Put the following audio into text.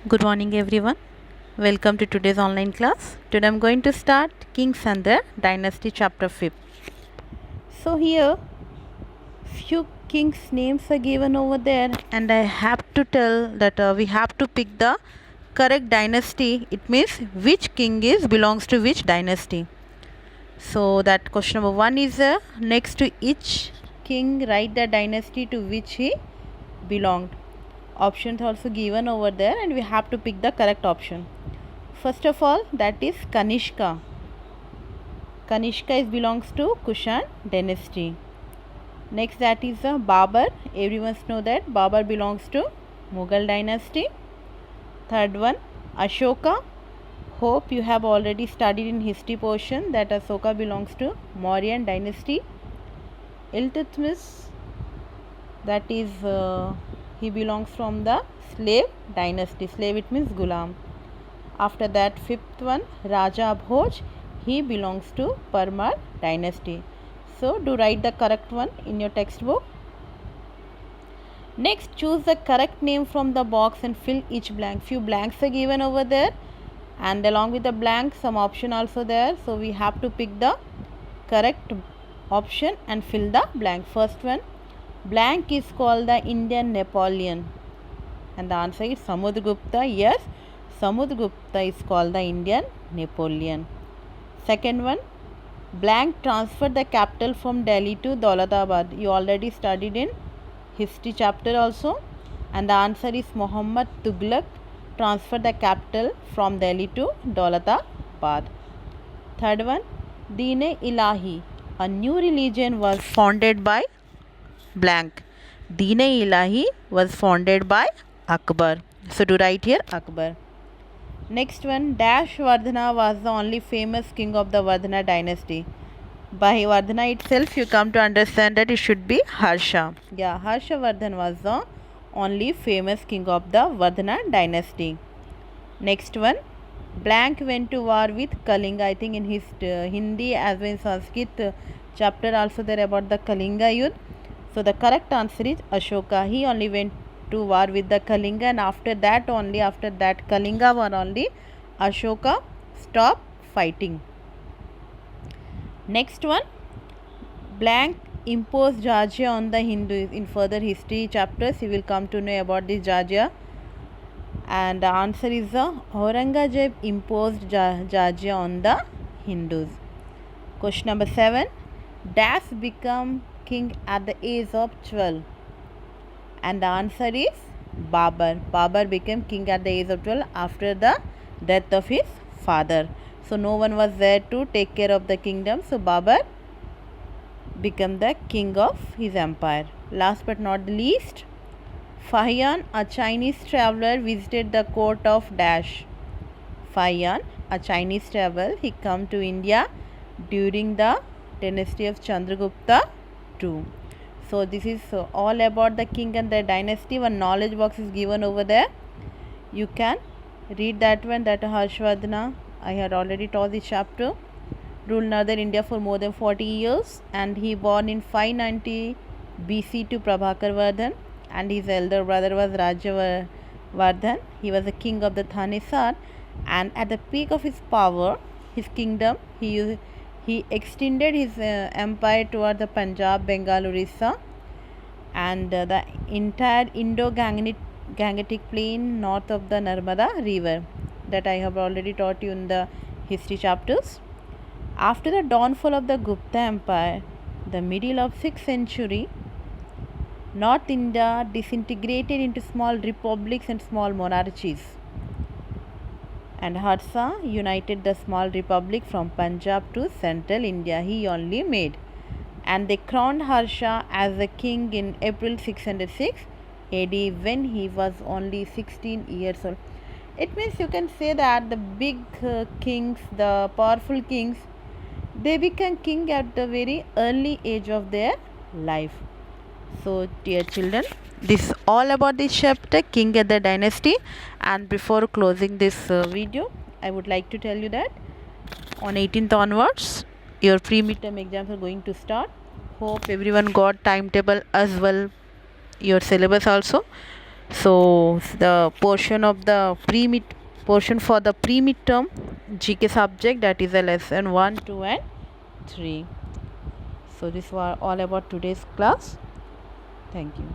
Good morning everyone. Welcome to today's online class. Today I'm going to start Kings and their Dynasty chapter 5. So here few kings names are given over there and I have to tell that we have to pick the correct dynasty. It means which king is belongs to which dynasty. So that question number 1 is next to each king write the dynasty to which he belonged. Options also given over there and we have to pick the correct option. First of all, that is Kanishka. Kanishka belongs to Kushan dynasty. Next, that is Babur. Everyone knows that Babur belongs to Mughal dynasty. Third one, Ashoka. Hope you have already studied in history portion that Ashoka belongs to Mauryan dynasty. Iltutmish, that is he belongs from the slave dynasty. Slave it means Gulam. After that, fifth one, Raja Bhoj, he belongs to Parmar dynasty. So do write the correct one in your textbook. Next, choose the correct name from the box and fill each blank. Few blanks are given over there and along with the blank some option also there. So we have to pick the correct option and fill the blank. First one, blank is called the Indian Napoleon and the answer is Samudragupta. Yes, Samudragupta is called the Indian Napoleon. Second one, blank transferred the capital from Delhi to Daulatabad. You already studied in history chapter also and the answer is Muhammad Tughlaq transferred the capital from Delhi to Daulatabad. Third one, Deen-e-Ilahi, a new religion was founded by blank. Deen-e-Ilahi was founded by Akbar. So to write here Akbar. Next one, Dash Vardhana was the only famous king of the Vardhana dynasty. By Vardhana itself you come to understand that it should be Harsha. Yeah, Harshavardhan was the only famous king of the Vardhana dynasty. Next one, blank went to war with Kalinga. I think in his Hindi as well as Sanskrit chapter also there about the Kalinga Yudh. So the correct answer is Ashoka. He only went to war with the Kalinga and after that Kalinga war only Ashoka stopped fighting. Next one, blank imposed jizya on the Hindus. In further history chapters you will come to know about this jizya and the answer is Aurangzeb imposed jizya on the Hindus. Question number 7, Das become king at the age of 12 and the answer is Babur. Babur became king at the age of 12 after the death of his father. So no one was there to take care of the kingdom. So Babur became the king of his empire. Last but not the least, Fahian, a Chinese traveler, visited the court of Dash. Fahian, a Chinese traveler, he come to India during the dynasty of Chandragupta II. So this is all about the king and the dynasty. One knowledge box is given over there. You can read that one, that Harshavardhana. I had already taught this chapter. Ruled northern India for more than 40 years and he born in 590 BC to Prabhakar Vardhan and his elder brother was Rajavardhan. He was the king of the Thanesar and at the peak of his power, his kingdom, he extended his empire toward the Punjab, Bengal, Orissa and the entire Indo-Gangetic plain north of the Narmada river that I have already taught you in the history chapters. After the downfall of the Gupta Empire, the middle of 6th century, North India disintegrated into small republics and small monarchies. And Harsha united the small republic from Punjab to central India. He only made. And they crowned Harsha as the king in April 606 AD when he was only 16 years old. It means you can say that the big kings, the powerful kings, they become king at the very early age of their life. So dear children, this is all about this chapter, king and the dynasty. And before closing this video, I would like to tell you that on 18th onwards your pre-midterm exams are going to start. Hope everyone got timetable as well, your syllabus also. So the portion for the pre-midterm GK subject, that is a lesson 1, 2 and 3. So this was all about today's class. Thank you.